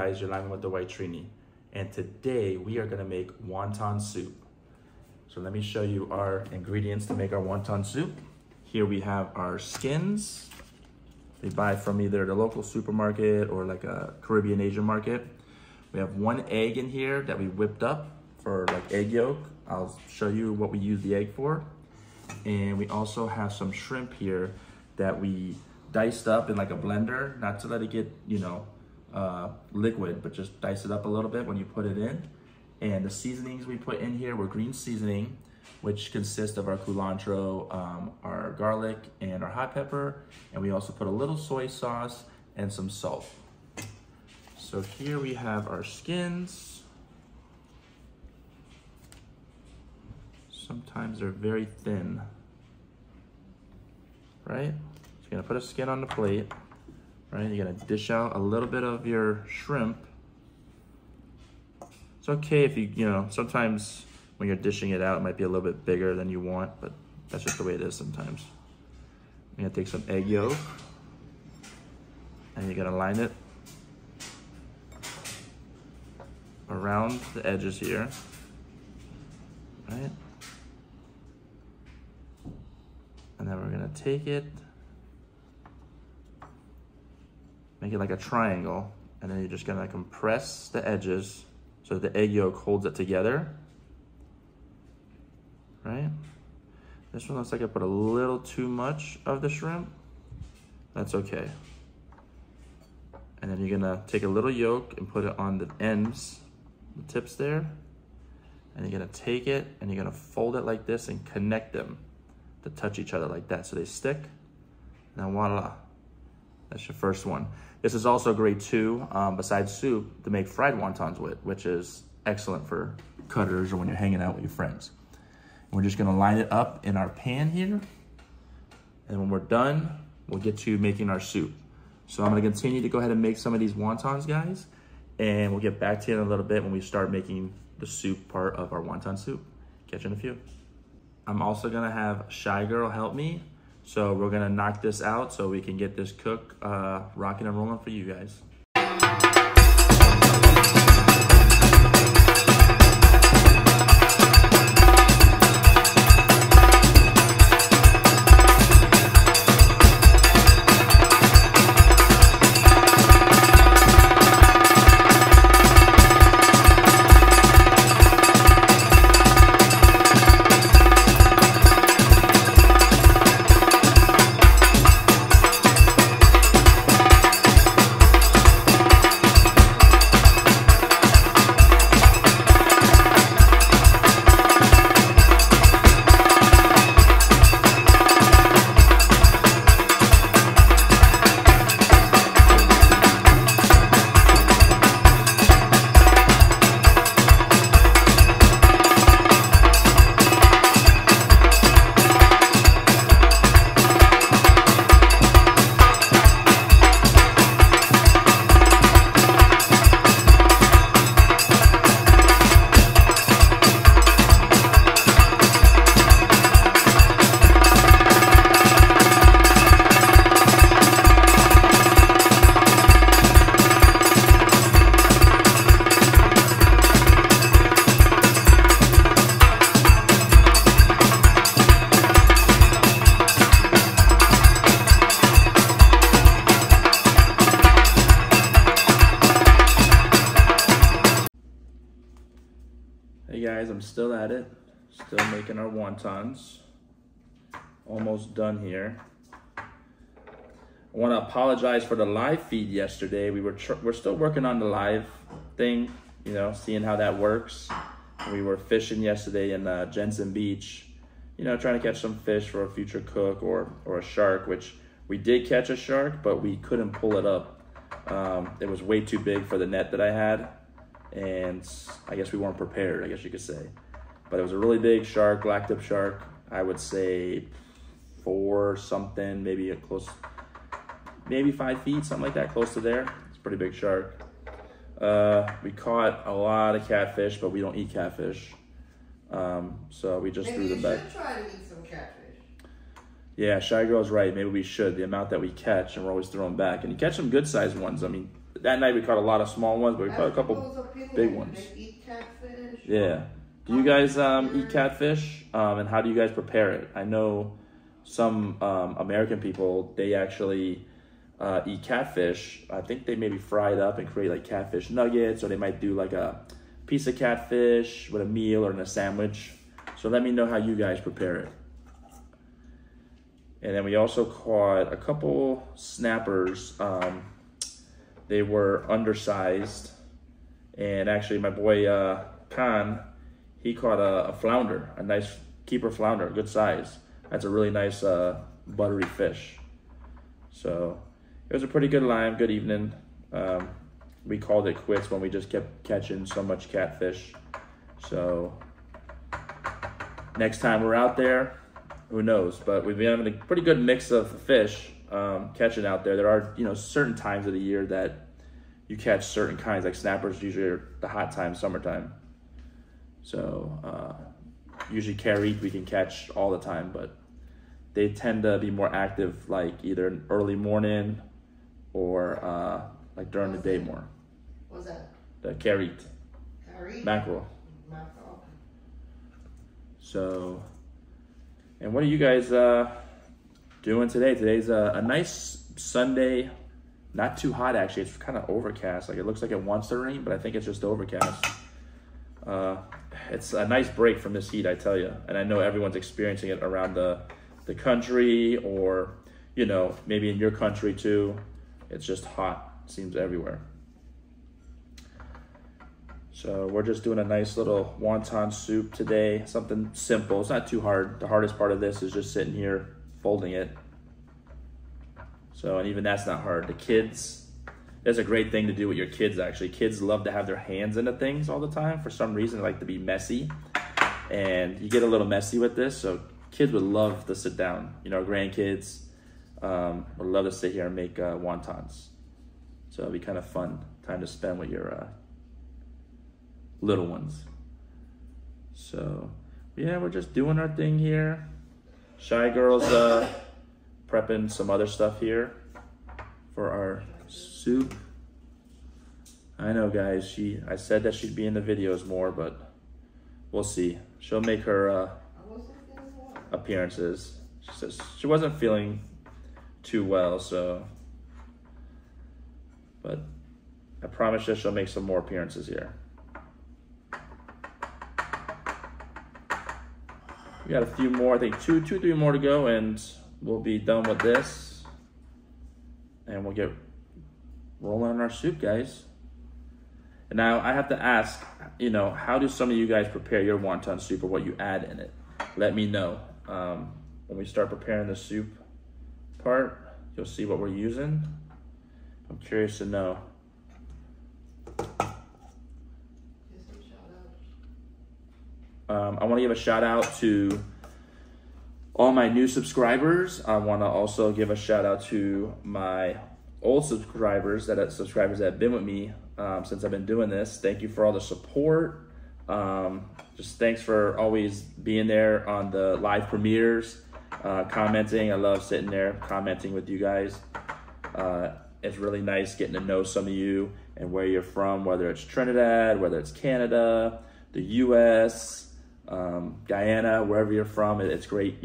guys, you're live with the White Trini. And today we are gonna make wonton soup. So let me show you our ingredients to make our wonton soup. Here we have our skins. They buy from either the local supermarket or like a Caribbean Asian market. We have 1 egg in here that we whipped up for like egg yolk. I'll show you what we use the egg for. And we also have some shrimp here that we diced up in like a blender, not to let it get, you know, liquid, but just dice it up a little bit when you put it in. And the seasonings we put in here were green seasoning, which consists of our culantro, our garlic, and our hot pepper. And we also put a little soy sauce and some salt. So here we have our skins. Sometimes they're very thin, right? So you're gonna put a skin on the plate, right? You're gonna dish out a little bit of your shrimp. It's okay if you know, sometimes when you're dishing it out, it might be a little bit bigger than you want, but that's just the way it is sometimes. You're gonna take some egg yolk and you're gonna line it around the edges here, right? And then we're gonna take it, make it like a triangle, and then you're just gonna compress the edges so that the egg yolk holds it together, right? This one looks like I put a little too much of the shrimp. That's okay. And then you're gonna take a little yolk and put it on the ends, the tips there, and you're gonna take it and you're gonna fold it like this and connect them to touch each other like that so they stick. Now voila, that's your first one. This is also great too, besides soup, to make fried wontons with, which is excellent for cutters or when you're hanging out with your friends. And we're just gonna line it up in our pan here. And when we're done, we'll get to making our soup. So I'm gonna continue to go ahead and make some of these wontons, guys, and we'll get back to you in a little bit when we start making the soup part of our wonton soup. Catch you in a few. I'm also gonna have Shy Girl help me. So we're gonna knock this out so we can get this cook rocking and rolling for you guys. Hey guys, I'm still at it. Still making our wontons. Almost done here. I want to apologize for the live feed yesterday. We're still working on the live thing, you know, seeing how that works. We were fishing yesterday in Jensen Beach, you know, trying to catch some fish for a future cook or a shark, which we did catch a shark, but we couldn't pull it up. It was way too big for the net that I had. And I guess we weren't prepared, I guess you could say. But it was a really big shark, black tip shark. I would say 4 something, maybe maybe 5 feet, something like that, close to there. It's a pretty big shark. We caught a lot of catfish, but we don't eat catfish. So we just threw them back. Maybe you should try to eat some catfish. Yeah, Shy Girl's right. Maybe we should. The amount that we catch, and we're always throwing back. And you catch some good sized ones. I mean, that night we caught a lot of small ones, but we caught a couple big ones. They eat catfish. Yeah. Do you guys eat catfish? And how do you guys prepare it? I know some American people, they actually eat catfish. I think they maybe fry it up and create like catfish nuggets, or they might do like a piece of catfish with a meal or in a sandwich. So let me know how you guys prepare it. And then we also caught a couple snappers. They were undersized. And actually my boy Khan, he caught a flounder, a nice keeper flounder, good size. That's a really nice buttery fish. So it was a pretty good line, good evening. We called it quits when we just kept catching so much catfish. So next time we're out there, who knows? But we've been having a pretty good mix of fish catching out there. There are, certain times of the year that you catch certain kinds, like snappers usually are the hot time, summertime. So usually carite we can catch all the time, but they tend to be more active like either early morning or like during the day more. What's that? The carite. Carite? Mackerel. Mackerel. So, and what are you guys doing today? Today's a nice Sunday. Not too hot actually. It's kind of overcast. Like it looks like it wants to rain, but I think it's just overcast. It's a nice break from this heat, I tell you. And I know everyone's experiencing it around the country, or maybe in your country too. It's just hot. It seems everywhere. So we're just doing a nice little wonton soup today. Something simple. It's not too hard. The hardest part of this is just sitting here folding it. So, and even that's not hard. The kids, that's a great thing to do with your kids actually. Kids love to have their hands into things all the time. For some reason, they like to be messy. And you get a little messy with this, so kids would love to sit down. Grandkids would love to sit here and make wontons. So it'd be kind of fun time to spend with your little ones. So yeah, we're just doing our thing here. Shy Girl's prepping some other stuff here for our soup. I know, guys, I said that she'd be in the videos more, but we'll see. She'll make her appearances. She says she wasn't feeling too well, so, but I promise you she'll make some more appearances here. We got a few more, I think two, three more to go, and we'll be done with this. And we'll get rolling on our soup, guys. And now I have to ask, how do some of you guys prepare your wonton soup, or what you add in it? Let me know. When we start preparing the soup part, you'll see what we're using. I'm curious to know. I want to give a shout out to all my new subscribers. I want to also give a shout out to my old subscribers that have been with me since I've been doing this. Thank you for all the support. Just thanks for always being there on the live premieres, commenting. I love sitting there commenting with you guys. It's really nice getting to know some of you and where you're from, whether it's Trinidad, whether it's Canada, the US, Guyana, wherever you're from. It's great,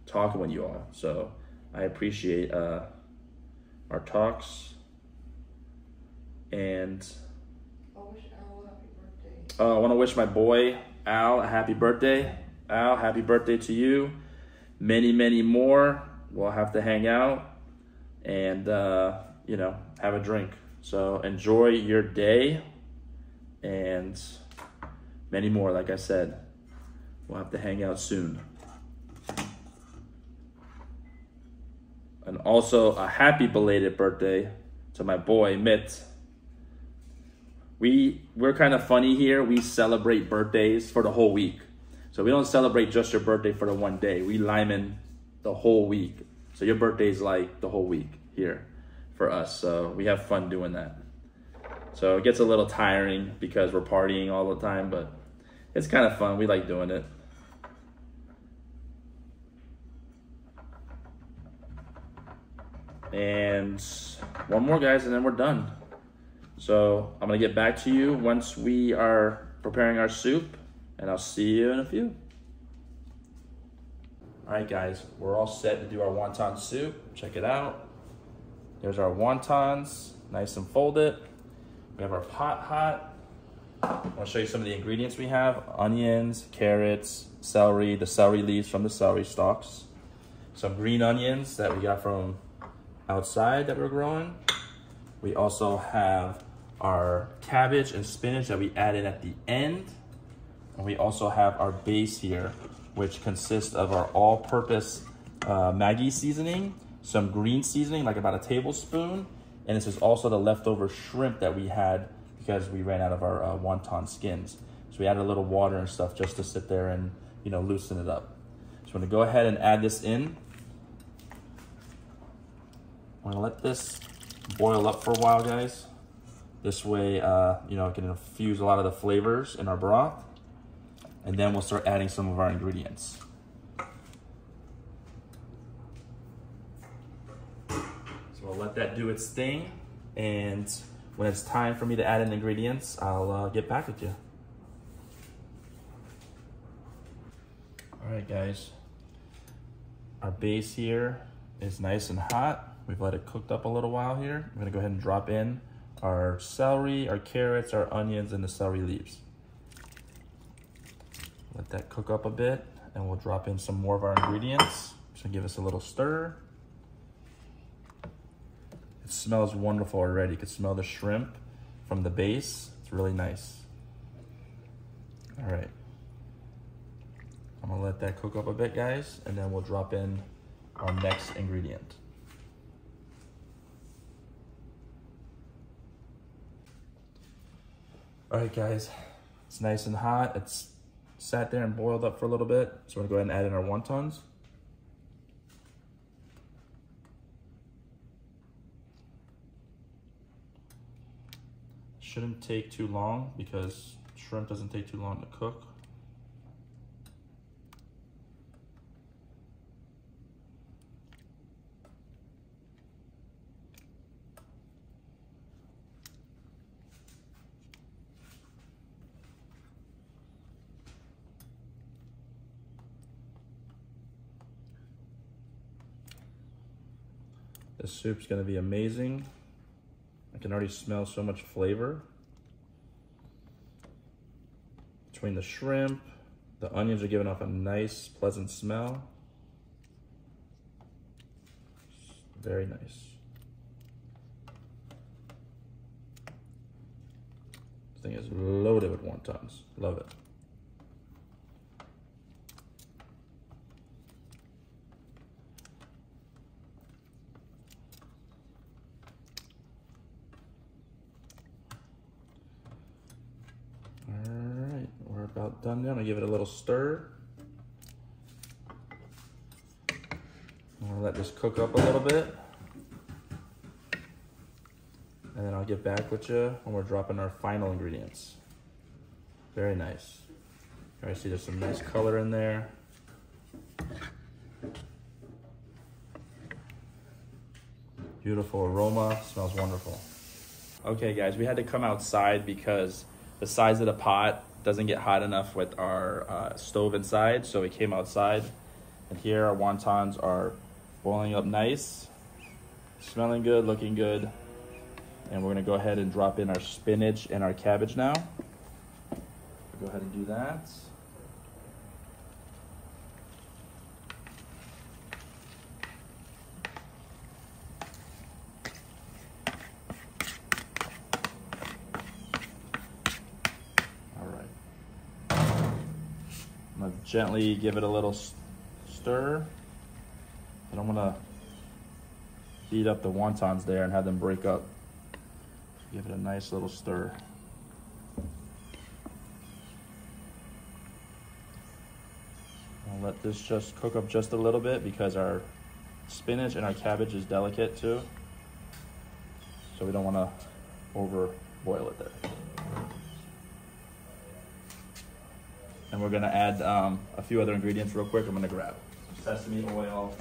talking with you all. So I appreciate our talks. And I wish Al a happy birthday. I want to wish my boy Al a happy birthday. Al, happy birthday to you. Many, many more. We'll have to hang out and have a drink. So enjoy your day, and many more. Like I said, we'll have to hang out soon. And also a happy belated birthday to my boy Mitt. We're kind of funny here. We celebrate birthdays for the whole week. So we don't celebrate just your birthday for the one day. We lyman the whole week. So your birthday's like the whole week here for us. So we have fun doing that. So it gets a little tiring because we're partying all the time, but it's kind of fun. We like doing it. And one more, guys, and then we're done. So I'm gonna get back to you once we are preparing our soup, and I'll see you in a few. All right, guys, we're all set to do our wonton soup. Check it out. There's our wontons, nice and folded. We have our pot hot. I'll show you some of the ingredients we have. Onions, carrots, celery, the celery leaves from the celery stalks. Some green onions that we got from outside that we're growing. We also have our cabbage and spinach that we added at the end. And we also have our base here, which consists of our all-purpose Maggi seasoning, some green seasoning, like about a tablespoon, and this is also the leftover shrimp that we had because we ran out of our wonton skins. So we added a little water and stuff just to sit there and, you know, loosen it up. So I'm gonna go ahead and add this in. I'm gonna let this boil up for a while, guys. This way, you know, it can infuse a lot of the flavors in our broth. And then we'll start adding some of our ingredients. So we'll let that do its thing. And when it's time for me to add in ingredients, I'll get back with you. All right, guys. Our base here is nice and hot. We've let it cook up a little while here. I'm gonna go ahead and drop in our celery, our carrots, our onions, and the celery leaves. Let that cook up a bit, and we'll drop in some more of our ingredients. Just gonna give us a little stir. It smells wonderful already. You can smell the shrimp from the base. It's really nice. All right. I'm gonna let that cook up a bit, guys, and then we'll drop in our next ingredient. All right, guys, it's nice and hot. It's sat there and boiled up for a little bit. So we're gonna go ahead and add in our wontons. Shouldn't take too long because shrimp doesn't take too long to cook. This soup's gonna be amazing. I can already smell so much flavor. Between the shrimp, the onions are giving off a nice, pleasant smell. Very nice. This thing is loaded with wontons. Love it. About done there. I'm gonna give it a little stir. I'm gonna let this cook up a little bit. And then I'll get back with you when we're dropping our final ingredients. Very nice. I see there's some nice color in there. Beautiful aroma, smells wonderful. Okay guys, we had to come outside because the size of the pot doesn't get hot enough with our stove inside, so we came outside. And here our wontons are boiling up nice, smelling good, looking good. And we're gonna go ahead and drop in our spinach and our cabbage now. Go ahead and do that. I'm gonna gently give it a little stir. I don't wanna beat up the wontons there and have them break up. Give it a nice little stir. I'll let this just cook up just a little bit because our spinach and our cabbage is delicate too. So we don't wanna over boil it there. And we're gonna add a few other ingredients real quick. I'm gonna grab sesame oil.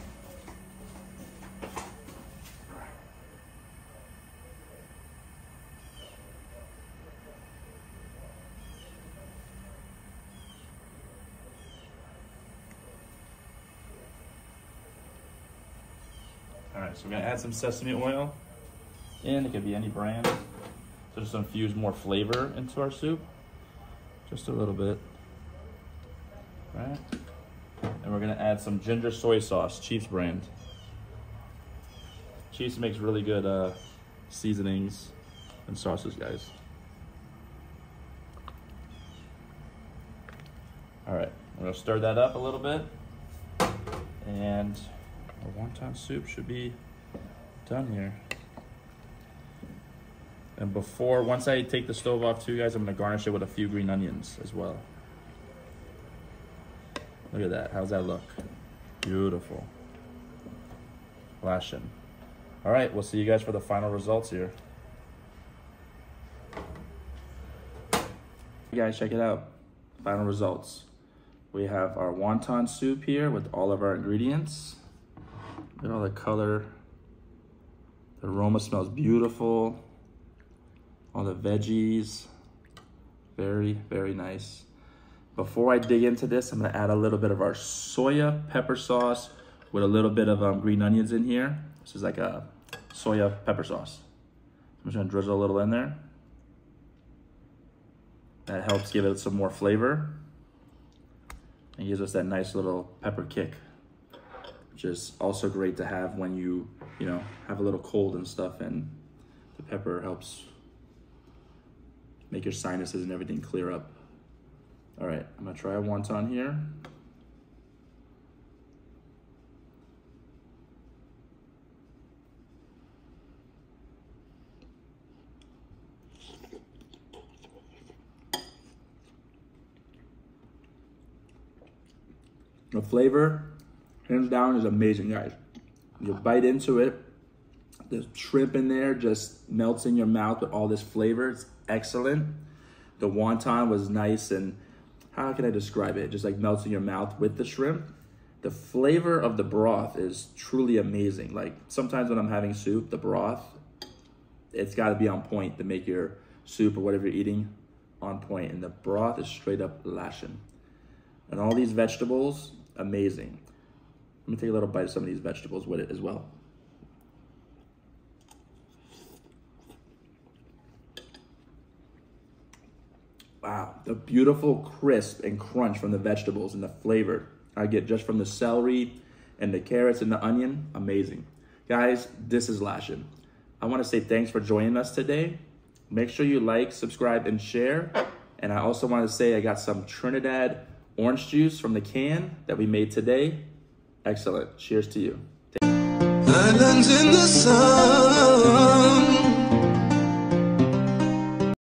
right, so we're gonna add some sesame oil in. It could be any brand. So just infuse more flavor into our soup. Just a little bit. Right? And we're gonna add some ginger soy sauce, Chiefs brand. Chiefs makes really good seasonings and sauces, guys. All right, we're gonna stir that up a little bit. And our wonton soup should be done here. And once I take the stove off too, guys, I'm gonna garnish it with a few green onions as well. Look at that, how's that look? Beautiful. Flashing. All right, we'll see you guys for the final results here. You guys, check it out. Final results. We have our wonton soup here with all of our ingredients. Look at all the color. The aroma smells beautiful. All the veggies. Very, very nice. Before I dig into this, I'm gonna add a little bit of our soya pepper sauce with a little bit of green onions in here. This is like a soya pepper sauce. I'm just gonna drizzle a little in there. That helps give it some more flavor and gives us that nice little pepper kick, which is also great to have when you have a little cold and stuff, and the pepper helps make your sinuses and everything clear up. All right, I'm gonna try a wonton here. The flavor, hands down, is amazing, guys. You bite into it, the shrimp in there just melts in your mouth with all this flavor. It's excellent. The wonton was nice, and how can I describe it? It just like melts in your mouth with the shrimp. The flavor of the broth is truly amazing. Like sometimes when I'm having soup, the broth, it's gotta be on point to make your soup or whatever you're eating on point. And the broth is straight up lashing. And all these vegetables, amazing. Let me take a little bite of some of these vegetables with it as well. Wow, the beautiful crisp and crunch from the vegetables and the flavor I get just from the celery and the carrots and the onion, amazing. Guys, this is lashing. I wanna say thanks for joining us today. Make sure you like, subscribe, and share. And I also wanna say I got some Trinidad orange juice from the can that we made today. Excellent. Cheers to you. Islands in the sun.